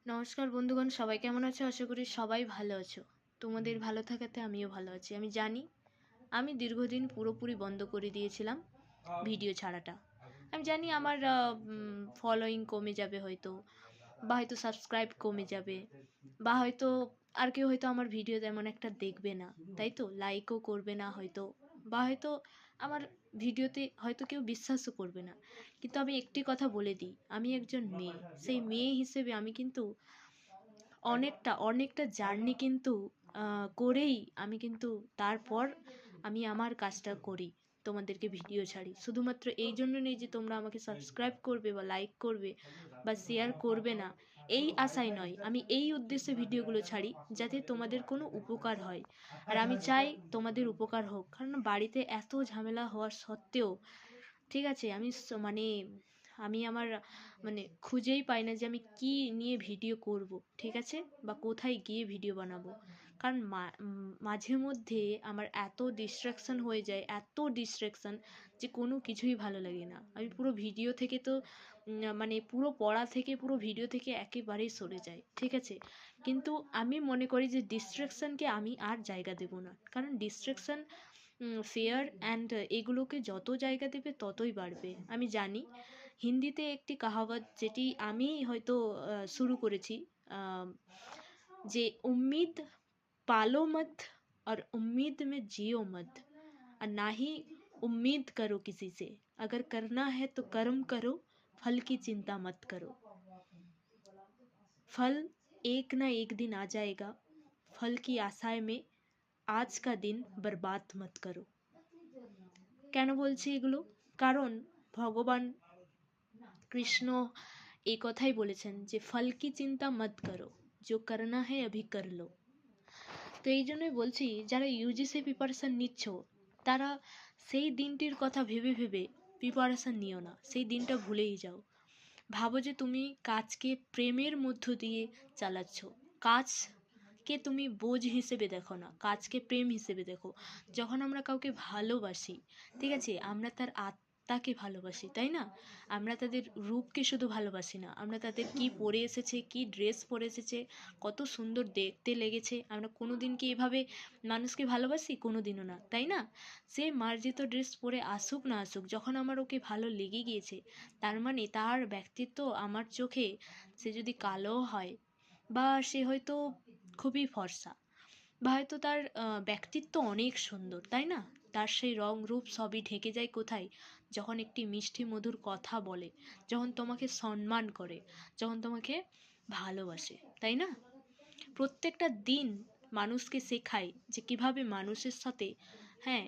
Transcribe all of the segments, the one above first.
নমস্কার বন্ধুগণ, সবাই কেমন আছো? আশা করি সবাই ভালো আছো। তোমাদের ভালো থাকাতে আমিও ভালো আছি। আমি জানি আমি দীর্ঘদিন পুরোপুরি বন্ধ করে দিয়েছিলাম ভিডিও ছাড়াটা। আমি জানি আমার ফলোয়িং কমে যাবে হয়তো, বা হয়তো সাবস্ক্রাইব কমে যাবে, বা হয়তো আর কেউ হয়তো আমার ভিডিও তেমন একটা দেখবে না, তাই তো লাইকও করবে না হয়তো, বা হয়তো আমার ভিডিওতে হয়তো কেউ বিশ্বাসও করবে না। কিন্তু আমি একটি কথা বলে দিই, আমি একজন মেয়ে। সেই মেয়ে হিসেবে আমি কিন্তু অনেকটা জার্নি কিন্তু করেই আমি কিন্তু তারপর আমি আমার কাজটা করি, তোমাদেরকে ভিডিও ছাড়ি। শুধুমাত্র এই জন্য নেই যে তোমরা আমাকে সাবস্ক্রাইব করবে বা লাইক করবে বা শেয়ার করবে না, এই আশায় নয়। আমি এই উদ্দেশ্যে ভিডিওগুলো ছাড়ি যাতে তোমাদের কোনো উপকার হয়। আর আমি চাই তোমাদের উপকার হোক, কারণ বাড়িতে এত ঝামেলা হওয়া সত্ত্বেও, ঠিক আছে, মানে আমি আমার মানে খুঁজেই পাই না যে আমি কি নিয়ে ভিডিও করব, ঠিক আছে, বা কোথায় গিয়ে ভিডিও বানাবো। কারণ মাঝে মধ্যে আমার এত ডিস্ট্রাকশন হয়ে যায়, এত ডিস্ট্রাকশন, যে কোনো কিছুই ভালো লাগে না। আমি পুরো ভিডিও থেকে তো মানে পুরো পড়া থেকে পুরো ভিডিও থেকে একেবারেই সরে যাই, ঠিক আছে। কিন্তু আমি মনে করি যে ডিস্ট্রাকশনকে আমি আর জায়গা দেব না, কারণ ডিস্ট্রাকশন ফেয়ার অ্যান্ড এগুলোকে যত জায়গা দেবে ততই বাড়বে। আমি জানি হিন্দিতে একটি কাহাবত, যেটি আমি হয়তো শুরু করেছি, আহ, যে উম্মিদ पालो मत और उम्मीद में जियो मत, और ना ही उम्मीद करो किसी से। अगर करना है तो कर्म करो, फल की चिंता मत करो। फल एक ना एक दिन आ जाएगा, फल की आशाएं में आज का दिन बर्बाद मत करो। কেন বলছি এগুলো? কারণ ভগবান কৃষ্ণ এই কথাই বলেছেন যে ফল কি চিন্তা মত করো, जो करना है अभी कर लो। তো এই জন্যই বলছি, যারা ইউজিসি প্রিপারেশান নিচ্ছ তারা সেই দিনটির কথা ভেবে ভেবে প্রিপারেশান নিও না, সেই দিনটা ভুলেই যাও। ভাবো যে তুমি কাজকে প্রেমের মধ্য দিয়ে চালাচ্ছ। কাজকে তুমি বোঝ হিসেবে দেখো না, কাজকে প্রেম হিসেবে দেখো। যখন আমরা কাউকে ভালোবাসি, ঠিক আছে, আমরা তার আত্মাকে ভালোবাসি, তাই না? আমরা তাদের রূপকে শুধু ভালোবাসি না, আমরা তাদের কি পরে এসেছে, কি ড্রেস পরে এসেছে, কত সুন্দর দেখতে লেগেছে, আমরা কোনো দিন কি এভাবে মানুষকে ভালোবাসি? কোনো দিনও না, তাই না? সে মার্জিত ড্রেস পরে আসুক না আসুক, যখন আমার ওকে ভালো লেগে গিয়েছে, তার মানে তার ব্যক্তিত্ব আমার চোখে, সে যদি কালো হয়, বা সে হয়তো খুবই ফর্সা, বা হয়তো তার ব্যক্তিত্ব অনেক সুন্দর, তাই না? তার সেই রং রূপ সবই ঢেকে যায় কোথায়? যখন একটি মিষ্টি মধুর কথা বলে, যখন তোমাকে সম্মান করে, যখন তোমাকে ভালোবাসে, তাই না? প্রত্যেকটা দিন মানুষকে শেখায় যে কিভাবে মানুষের সাথে, হ্যাঁ,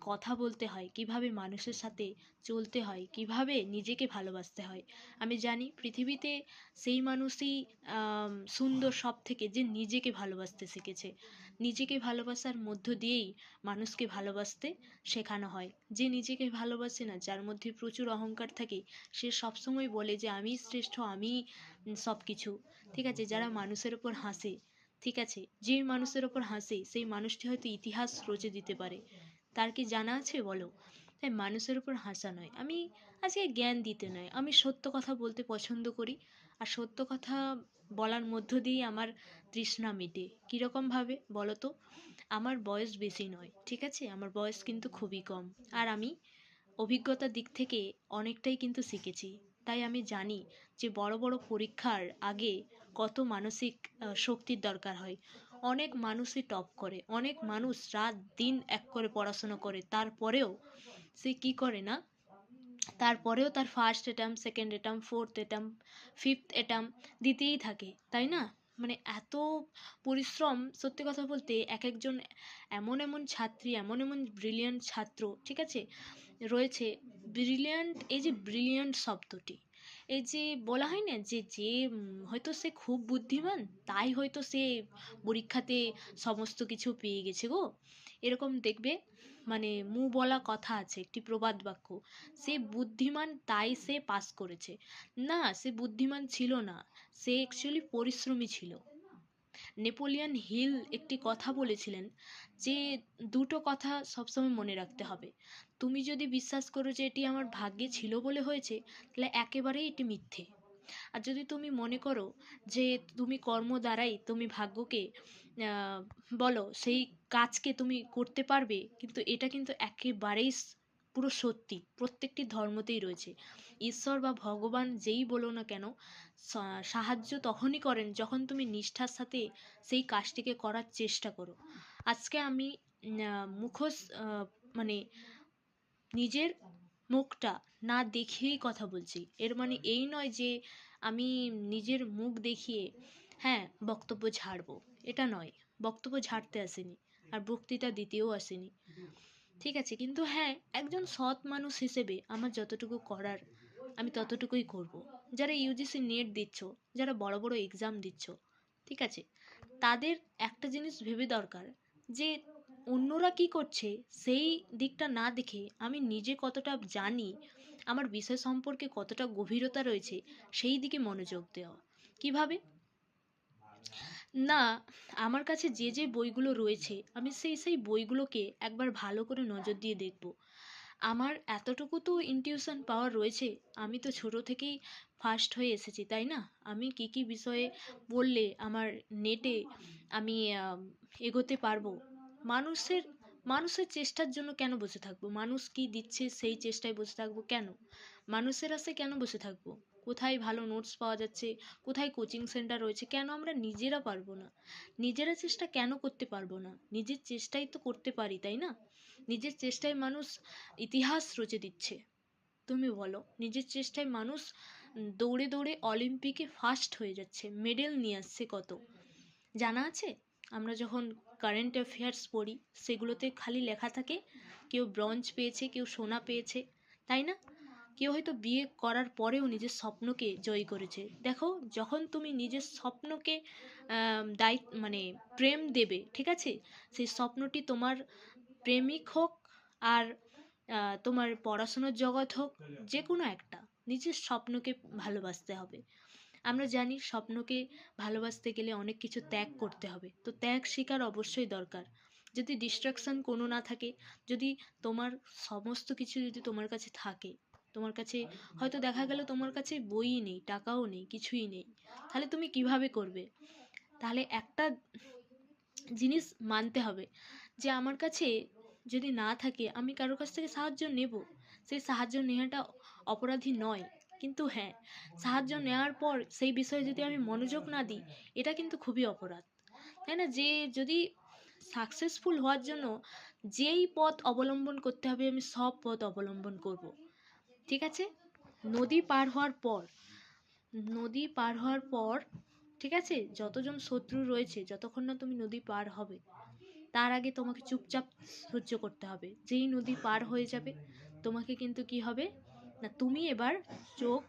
কথা বলতে হয়, কিভাবে মানুষের সাথে চলতে হয়, কিভাবে নিজেকে ভালোবাসতে হয়। আমি জানি পৃথিবীতে সেই মানুষই সুন্দর সব থেকে, যে নিজেকে ভালোবাসতে শিখেছে। নিজেকে ভালোবাসার মধ্য দিয়েই মানুষকে ভালোবাসতে শেখানো হয়। যে নিজেকে ভালোবাসে না, যার মধ্যে প্রচুর অহংকার থাকে, সে সবসময় বলে যে আমি শ্রেষ্ঠ, আমি সব কিছু, ঠিক আছে। যারা মানুষের ওপর হাসে, ঠিক আছে, যে মানুষের ওপর হাসে সেই মানুষটি হয়তো ইতিহাস রচে দিতে পারে। তার কি জানা আছে বলো? তাই মানুষের উপর হাসা নয়, আমি আজকে জ্ঞান দিতে নয়, আমি সত্য কথা বলতে পছন্দ করি। আর সত্য কথা বলার মধ্য দিয়েই আমার তৃষ্ণা মেটে। কীরকমভাবে বলো তো? আমার বয়স বেশি নয়, ঠিক আছে, আমার বয়স কিন্তু খুবই কম। আর আমি অভিজ্ঞতার দিক থেকে অনেকটাই কিন্তু শিখেছি। তাই আমি জানি যে বড় বড় পরীক্ষার আগে কত মানসিক শক্তির দরকার হয়। অনেক মানুষই টপ করে, অনেক মানুষ রাত দিন এক করে পড়াশোনা করে, তারপরেও সে কি করে না, তারপরেও তার first attempt, second attempt, fourth attempt, fifth attempt দিতেই থাকে, তাই না? মানে এত পরিশ্রম, সত্যি কথা বলতে এক একজন এমন এমন ছাত্রী, এমন এমন ব্রিলিয়ান্ট ছাত্র, ঠিক আছে, রয়েছে। ব্রিলিয়ান্ট, এই যে ব্রিলিয়ান্ট শব্দটি, এই যে বলা হয় না যে যে হয়তো সে খুব বুদ্ধিমান, তাই হয়তো সে পরীক্ষাতে সমস্ত কিছু পেয়ে গেছে গো, এরকম দেখবে। মানে বলা কথা আছে, একটি প্রবাদ বাক্য, সে বুদ্ধিমান তাই সে পাস করেছে। না, সে বুদ্ধিমান ছিল না, সে অ্যাকচুয়ালি পরিশ্রমী ছিল। নেপোলিয়ন হিল একটি কথা বলেছিলেন যে দুটো কথা সবসময় মনে রাখতে হবে। তুমি যদি বিশ্বাস করো যে এটি আমার ভাগ্যে ছিল বলে হয়েছে, তাহলে একেবারেই এটি মিথ্যে। আর যদি তুমি মনে করো যে তুমি কর্ম দ্বারাই তুমি ভাগ্যকে আহ, বলো সেই কাজকে তুমি করতে পারবে, কিন্তু এটা কিন্তু একেবারেই পুরো সত্যি প্রত্যেকটি ধর্মতেই রয়েছে। ঈশ্বর বা ভগবান যেই বলো না কেন, সাহায্য তখনই করেন যখন তুমি নিষ্ঠার সাথে সেই কাজটিকে করার চেষ্টা করো। আজকে আমি মুখোশ মানে নিজের মুখটা না দেখিয়েই কথা বলছি, এর মানে এই নয় যে আমি নিজের মুখ দেখিয়ে হ্যাঁ বক্তব্য ঝাড়বো, এটা নয়। বক্তব্য ঝাড়তে আসেনি, আর বক্তৃতা দিতেও আসেনি, ঠিক আছে? কিন্তু হ্যাঁ, একজন সৎ মানুষ হিসেবে আমার যতটুকু করার আমি ততটুকুই করব। যারা ইউজিসি নেট দিচ্ছ, যারা বড় বড় এক্সাম দিচ্ছ, ঠিক আছে, তাদের একটা জিনিস ভেবে দরকার যে অন্যরা কি করছে সেই দিকটা না দেখে আমি নিজে কতটা জানি, আমার বিষয় সম্পর্কে কতটা গভীরতা রয়েছে, সেই দিকে মনোযোগ দেওয়া। কিভাবে? না, আমার কাছে যে যে বইগুলো রয়েছে আমি সেই বইগুলোকে একবার ভালো করে নজর দিয়ে দেখব। আমার এতটুকু তো ইনটিউশন পাওয়ার রয়েছে, আমি তো ছোট থেকেই ফার্স্ট হয়ে এসেছি, তাই না? আমি কি কি বিষয়ে পড়লে আমার নেটে আমি এগোতে পারবো। মানুষের মানুষের চেষ্টার জন্য কেন বসে থাকবো? মানুষ কি দিচ্ছে সেই চেষ্টায় বসে থাকবো কেন? মানুষের আশায় কেন বসে থাকবো? কোথায় ভালো নোটস পাওয়া যাচ্ছে, কোথায় কোচিং সেন্টার রয়েছে, কেন আমরা নিজেরা পারবো না? নিজেরা চেষ্টা কেন করতে পারবো না? নিজের চেষ্টাই তো করতে পারি, তাই না? নিজের চেষ্টায় মানুষ ইতিহাস রচে দিচ্ছে। তুমি বলো, নিজের চেষ্টায় মানুষ দৌড়ে দৌড়ে অলিম্পিকে ফার্স্ট হয়ে যাচ্ছে, মেডেল নিয়ে আসছে কত, জানা আছে? আমরা যখন কারেন্ট অ্যাফেয়ার্স পড়ি সেগুলোতে খালি লেখা থাকে কেউ ব্রঞ্জ পেয়েছে, কেউ সোনা পেয়েছে, তাই না? কেউ হয়তো বিয়ে করার পরেও নিজের স্বপ্নকে জয় করেছে। দেখো, যখন তুমি নিজের স্বপ্নকে দায়িত্ব মানে প্রেম দেবে, ঠিক আছে, সেই স্বপ্নটি তোমার প্রেমিক হোক আর তোমার পড়াশোনার জগৎ হোক, যে কোনো একটা, নিজের স্বপ্নকে ভালোবাসতে হবে। আমরা জানি স্বপ্নকে ভালোবাসতে গেলে অনেক কিছু ত্যাগ করতে হবে, তো ত্যাগ স্বীকার অবশ্যই দরকার। যদি ডিস্ট্রাকশন কোনো না থাকে, যদি তোমার সমস্ত কিছু যদি তোমার কাছে থাকে, তোমার কাছে হয়তো দেখা গেল তোমার কাছে বইই নেই, টাকাও নেই, কিছুই নেই, তাহলে তুমি কিভাবে করবে? তাহলে একটা জিনিস মানতে হবে যে আমার কাছে যদি না থাকে আমি কারোর কাছ থেকে সাহায্য নেব, সেই সাহায্য নেওয়াটা অপরাধী নয়। কিন্তু হ্যাঁ, সাহায্য নেওয়ার পর সেই বিষয়ে যদি আমি মনোযোগ না দিই, এটা কিন্তু খুবই অপরাধ, তাই না? যে যদি সাকসেসফুল হওয়ার জন্য যেই পথ অবলম্বন করতে হবে আমি সব পথ অবলম্বন করব, ঠিক আছে? নদী পার হওয়ার পর, নদী পার হওয়ার পর, ঠিক আছে, যতজন শত্রু রয়েছে যতক্ষণ না তুমি নদী পার হবে তার আগে তোমাকে চুপচাপ সহ্য করতে হবে। যেই নদী পার হয়ে যাবে তোমাকে কিন্তু কি হবে না, তুমি এবার চোখ,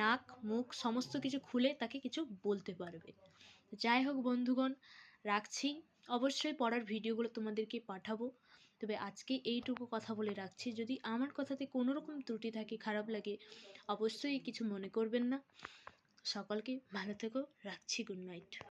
নাক, মুখ সমস্ত কিছু খুলে তাকে কিছু বলতে পারবে। যাই হোক বন্ধুগণ, রাখছি। অবশ্যই পড়ার ভিডিওগুলো তোমাদেরকে পাঠাবো। তবে আজকে এইটুকু কথা বলে রাখছি, যদি আমার কথাতে কোনো রকম ত্রুটি থাকে, খারাপ লাগে, অবশ্যই কিছু মনে করবেন না। সকলকে ভালো থেকো, রাখছি, গুড নাইট।